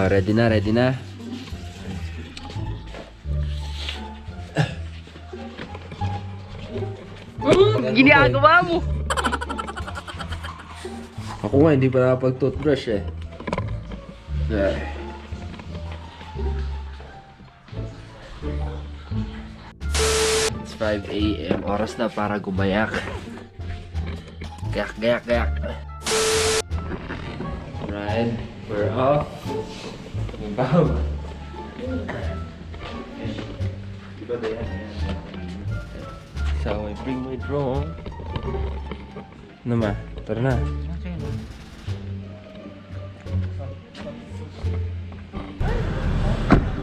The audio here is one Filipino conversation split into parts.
Ready na, ready na. Ginagawa mo. Ako nga, hindi pa nakapag-toothbrush eh. It's 5 AM. Oras na para gumayak. Gayak, gayak, gayak. Right, we're off. Bow. So I bring my drone. Ano ma? Tara na.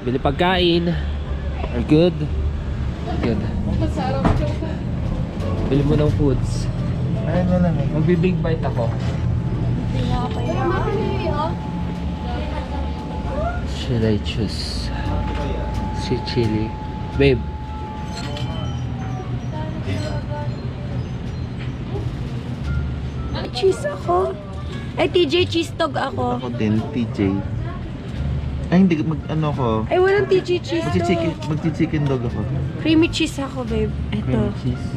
Bili pagkain. Are good? Good. Bili mo ng foods. Ayun mo lang eh. Magbi-big bite ako. Should I choose? Si chili. Babe. Cheese ako. Ay, TJ, cheese dog ako. Ako din, TJ. Ay, hindi mag-ano ko. Ay, walang TJ cheese dog. Magchi-chicken dog ako. Creamy cheese ako, babe. Ito. Cheese.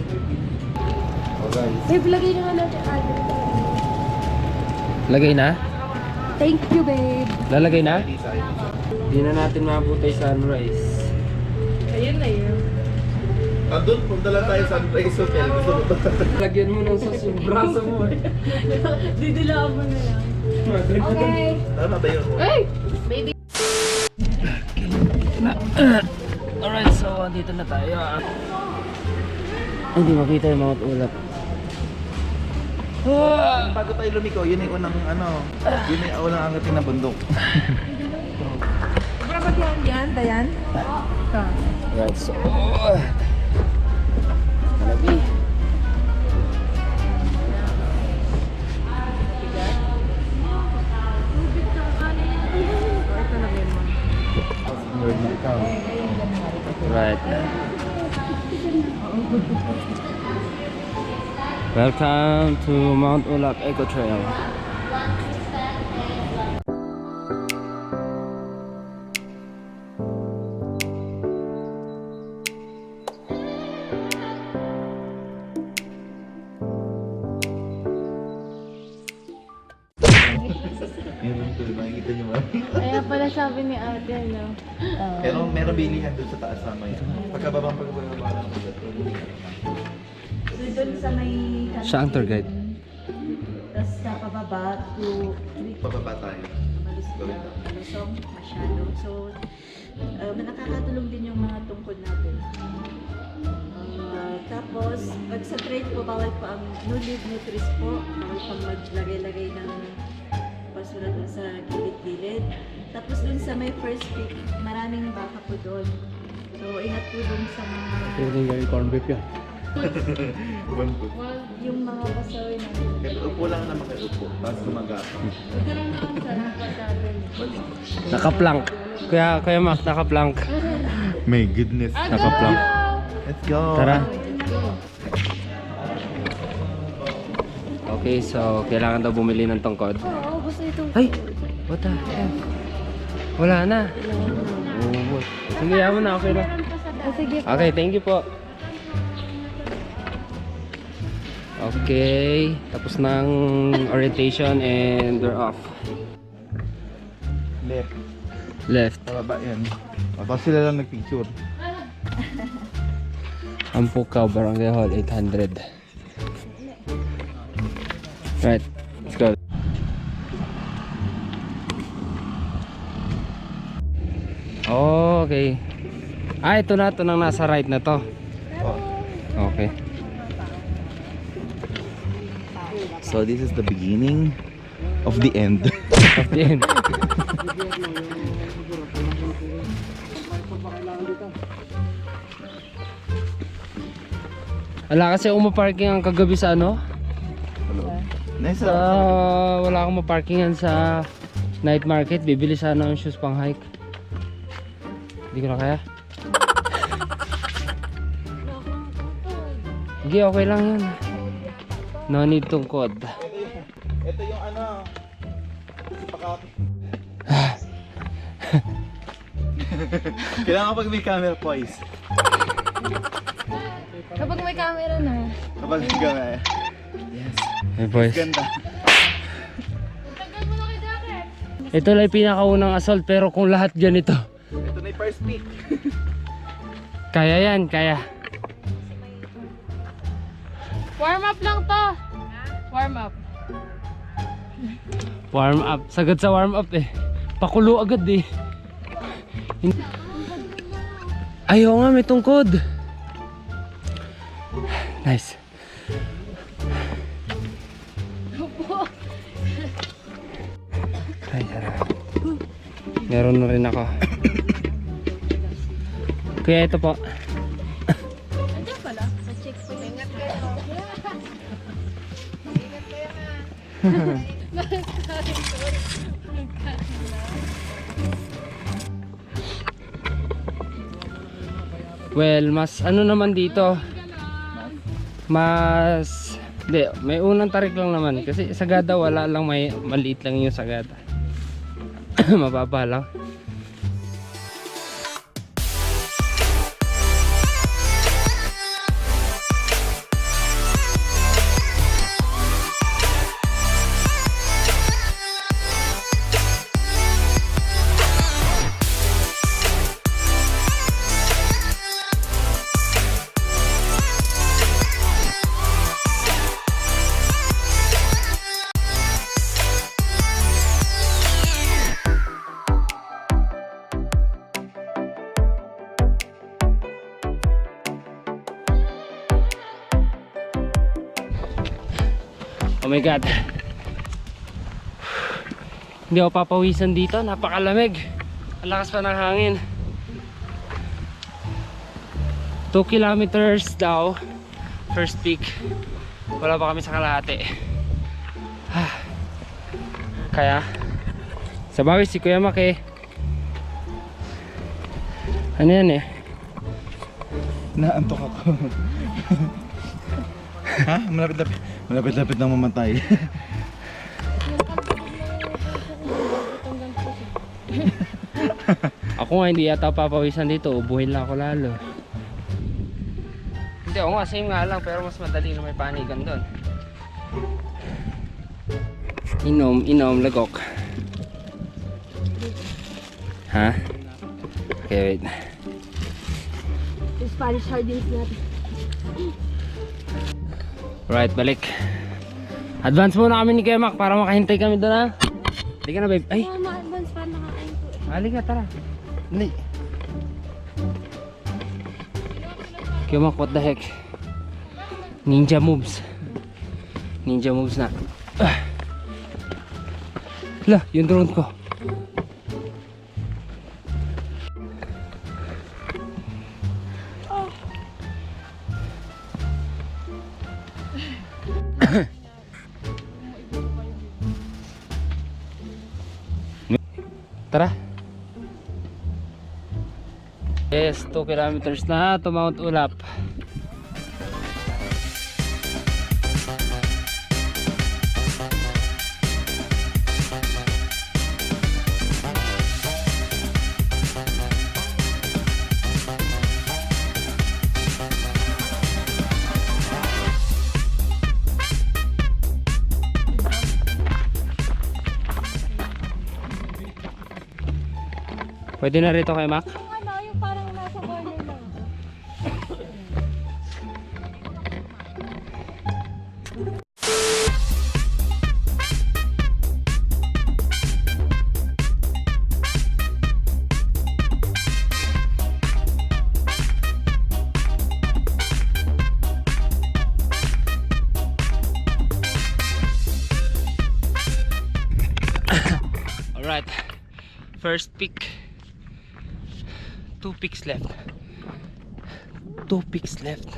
Babe, lagay na nga natin agad. Lagay na? Thank you, babe. Lalagay na? Hindi na natin mabutay sunrise. Ayun na yun. Doon, punta lang tayo sa Sunrise Hotel. Gusto mo ba? Lagyan mo ng sauce yung braso mo eh. Didilaan mo na lang. Okay. Tama ba yun? Hey! Baby. Alright, so dito na tayo. Hindi makita yung Mount Ulap. Bago tayo lumiko, yun yung unang yun yung unang angating na bundok. Dapat yan, Dayan? Right, so Malabi. Right. Welcome to Mount Ulap Eco Trail. Makikita nyo ba? Kaya pala sabi ni ate, no? Pero meron bilihan doon sa taas mamaya. Pagkababang lang ko dito. So doon sa may Siya ang tour guide. tapos sa pababa to Pababa tayo. malusog masyado. So nakakatulong din yung mga tungkol natin. Tapos pag sa trade po bawal pa ang no leave no trees po. Bawal pang maglagay-lagay ng basura doon sa gilid-gilid. Tapos doon sa may first peak, maraming baka po doon. So ingat po doon sa mga Pwede yung corn beef yan. yung mga basawi na Kaya upo lang naman kayo upo. Tapos lumagapa. Nakaplank. Kaya Max, nakaplank. My goodness. Nakaplank. Let's go. Tara. Okay, so kailangan daw bumili ng tungkod. Oo, gusto itong... Ay! What the hell? Wala na. Oh, sige, yaman na. Okay na. sige. Okay, thank you po. Okay, tapos ng orientation and we're off. Left. Left. Pababa yan. Tapos sila lang nagpicture. Ampukaw, Barangay Hall, 800. Right, let's go. Okay. Ito na, ito nang nasa right na to. Okay. So this is the beginning of the end. At the end. Wala kasi umaparking ang kagabi sa ano? Nice. Sa, wala akong maparkingan sa night market. Bibili sana ng shoes pang hike. Hindi ko na kaya. Hindi, okay lang yun. No need tungkod. Ito yung ano. Kailangan pag may camera poise. Kapag may camera na. Kapag may camera. Yes. Hey boys. Ganda. Tagal mo na kay jacket. Ito lang yung pinakaunang assault pero kung lahat ganito. Ito na yung first peak. Kaya yan, kaya. Warm up lang to. Warm up. Warm up. Sagad sa warm up eh. Pakulo agad eh. Ayaw nga, may tungkod. Nice. Ay, sarap. Meron na rin ako. Kaya ito po. Andiyan pala, sa checkpoint. Ingat kayo. Ingat kayo Well, mas ano naman dito? Mas hindi, may unang tarik lang naman kasi sagada wala lang, may maliit lang yung sagada. Mababa lang. Oh my god. Hindi ako papawisan dito, napakalamig. Ang lakas pa ng hangin. 2 kilometers daw first peak. Wala pa kami sa kalahati. Kaya sa bawi si Kuya Mac eh. Ano yan eh? Naantok ako. Ha? Malapit-lapit. Malapit-lapit nang mamatay. Ako nga hindi yata papawisan dito, ubuhin lang ako lalo. Hindi, ako nga same nga lang pero mas madali na may panigan doon. Inom, lagok. Ha? Okay, wait. Yung Spanish sardines natin. Right, balik. Advance muna kami ni Kuya Mac para makahintay kami doon ha. Hindi ka na babe. Ay, Ma-advance pa nakakain ko. halika tara. Dali. Kuya Mac, what the heck? Ninja moves. Ninja moves na. Lah, yung drone ko. Tara. Yes, 2 kilometers na to Mount Ulap. Pwede na rito kay Mac? Ano, yung parang nasa corner lang. Alright, first pick. 2 picks left. 2 picks left.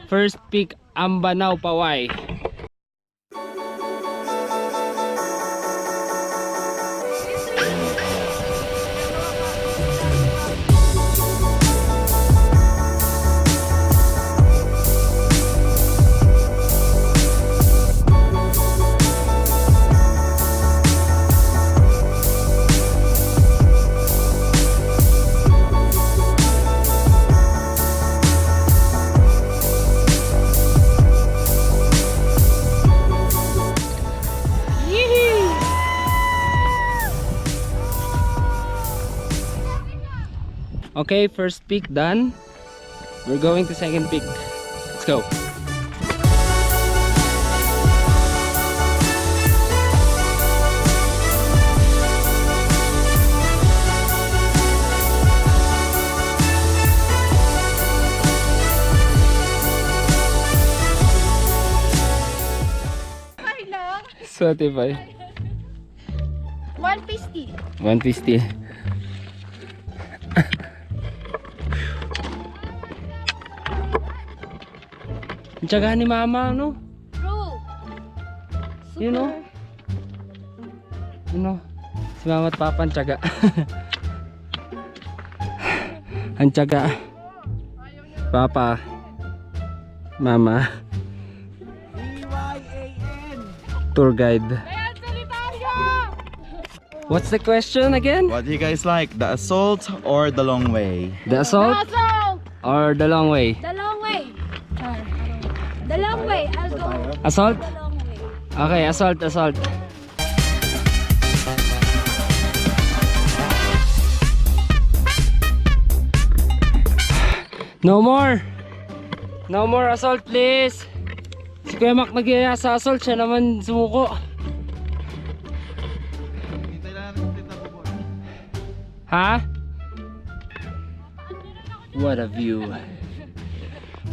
First pick, Ambanaw Paway. Okay, first pick done. We're going to second pick. Let's go. Spotify. 150. 150. Ang tiyaga ni mama, no? True. You know? You know? Si mama at papa ang tiyaga. Ang tiyaga. Papa. Mama. Tour guide. What's the question again? What do you guys like? The assault or the long way? The assault or the long way? The long way. The long way. I'll go Assault? the long way. Okay, assault, assault. No more. No more assault, please. Si Kuya Mac nagyaya sa assault, siya naman sumuko. Ha? What a view.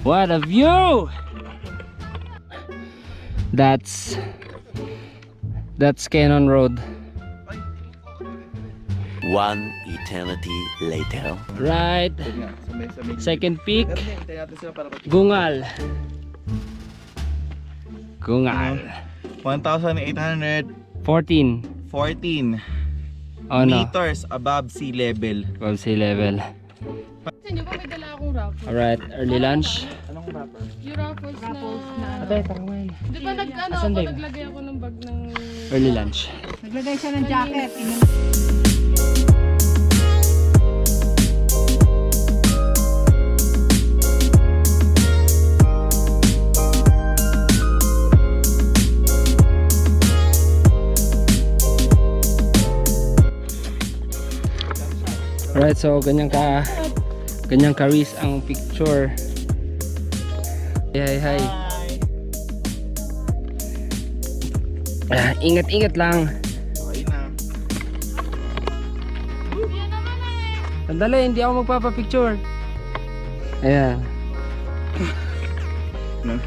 What a view. That's Cannon Road. One eternity later. Right. Second peak, Hintayin natin sila para Gungal. Gungal. 1,814 14. Oh no. meters above sea level. Above sea level. Hindi ba may dala akong raffles? Alright, early lunch. Anong rapper? Yung raffles na... Ate, takaman. Di ba Asan din? naglagay ako ng bag ng... Early lunch. Naglagay siya ng jacket. Alright, so ganyan ka-risk ang picture. Hi, hi. Ingat-ingat lang. Okay na. Sandali, hindi ako magpapapicture. Ayan. No?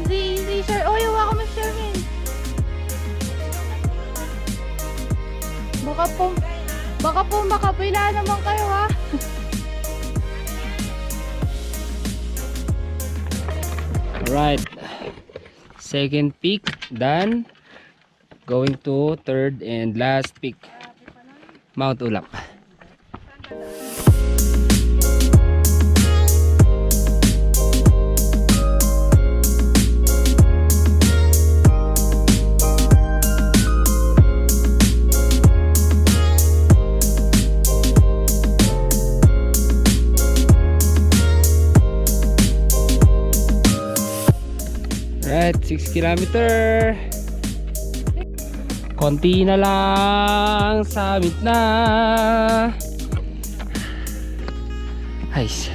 Easy, sir. Oh, yung ako mas Sherwin. Baka po makapila naman kayo, ha? Alright. Second peak done. Going to third and last peak. Mount Ulap. Right, 6 kilometer. Konti na lang, summit na. Guys,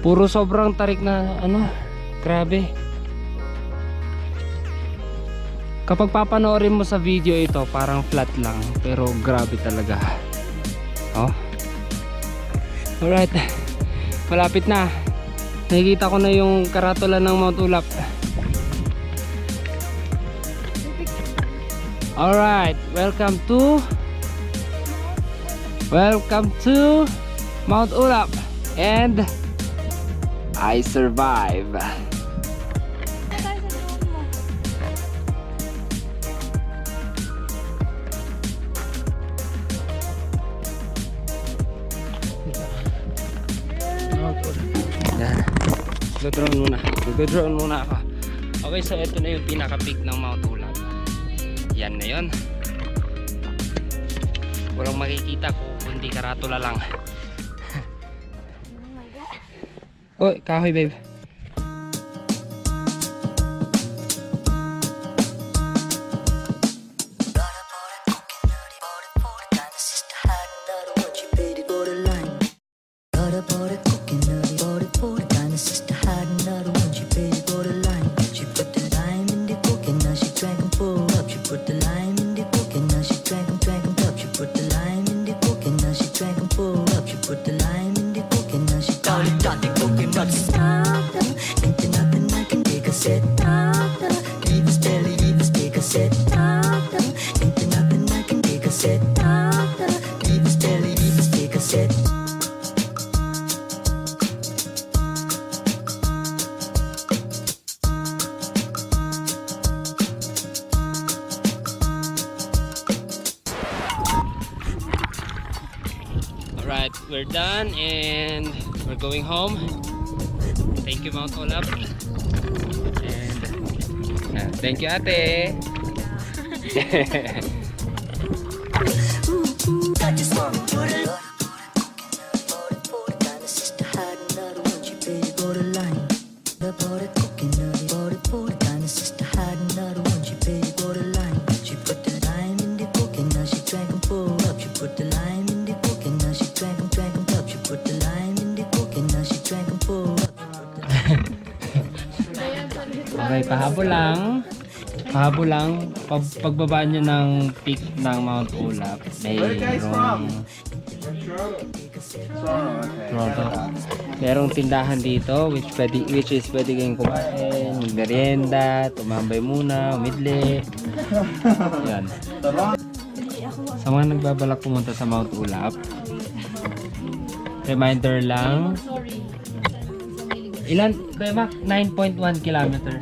puro sobrang tarik na ano, grabe. Kapag papanoorin mo sa video ito, parang flat lang, pero grabe talaga. Oh. Alright. Malapit na. Nakikita ko na yung karatula ng Mount Ulap. Alright, welcome to Mount Ulap, and I survive. Mag-drone muna ako. Okay, so ito na yung pinaka-peak ng Mount Ulap. Yan na yun. Walang makikita kung hindi karatula lang. Oh, kahoy babe. Alright, we're done and we're going home. Thank you Mount Ulap. And thank you ate. Okay, pahabol lang. Pagbaba nyo ng peak ng Mount Ulap, merong tindahan dito which is pwede kayong kumain, magmerienda, tumambay muna, umidli. Yan. Sa mga nagbabalak pumunta sa Mount Ulap, reminder lang, ilan? Kuya Mac? 9.1 kilometer.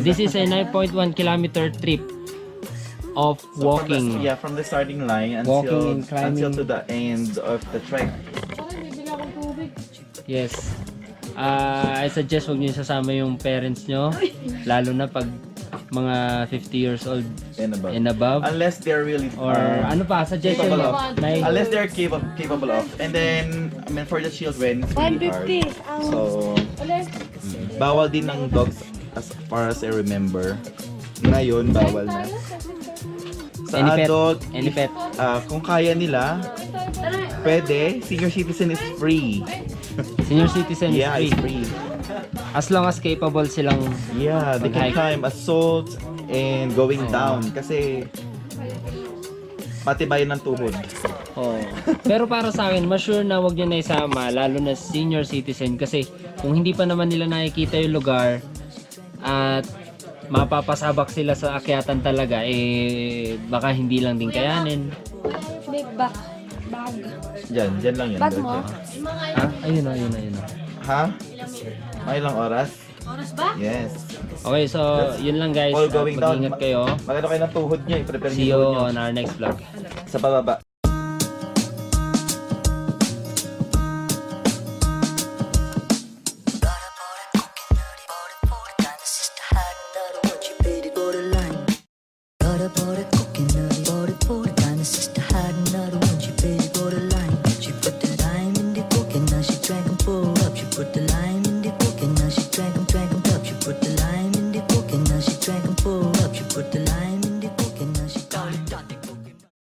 This is a 9.1 kilometer trip of walking. From the starting line Walking and climbing. until to the end of the trek. Yes. I suggest huwag nyo sasama yung parents nyo, lalo na pag mga 50 years old And above. Unless they're really or ano pa suggestion capable mo? of. Like, Unless they're capable of. And then, I mean, for the children, it's really hard. So, bawal din ng dogs as far as I remember. Ngayon, bawal na. Sa Any pet? adult, Any pet? kung kaya nila, pwede. Senior citizen is free. Senior citizen is Yeah, free. it's free. As long as capable silang Yeah, they can mag-hike. climb assault and going down. Kasi, patibayan ng tuhod. Oh. Pero para sa akin, mas sure na wag niyo na isama, lalo na senior citizen, kasi kung hindi pa naman nila nakikita yung lugar at mapapasabak sila sa akyatan talaga, baka hindi lang din kayanin. May bag. Diyan lang yan. Bag mo? Ha? Ayun na. Ha? May ilang oras? Oras ba? Yes. Okay, so yun lang guys. All going down. Mag-ingat kayo. Magano kayo ng tuhod nyo, i-prepare See nyo you yung tuhod nyo on our next vlog. sa pababa.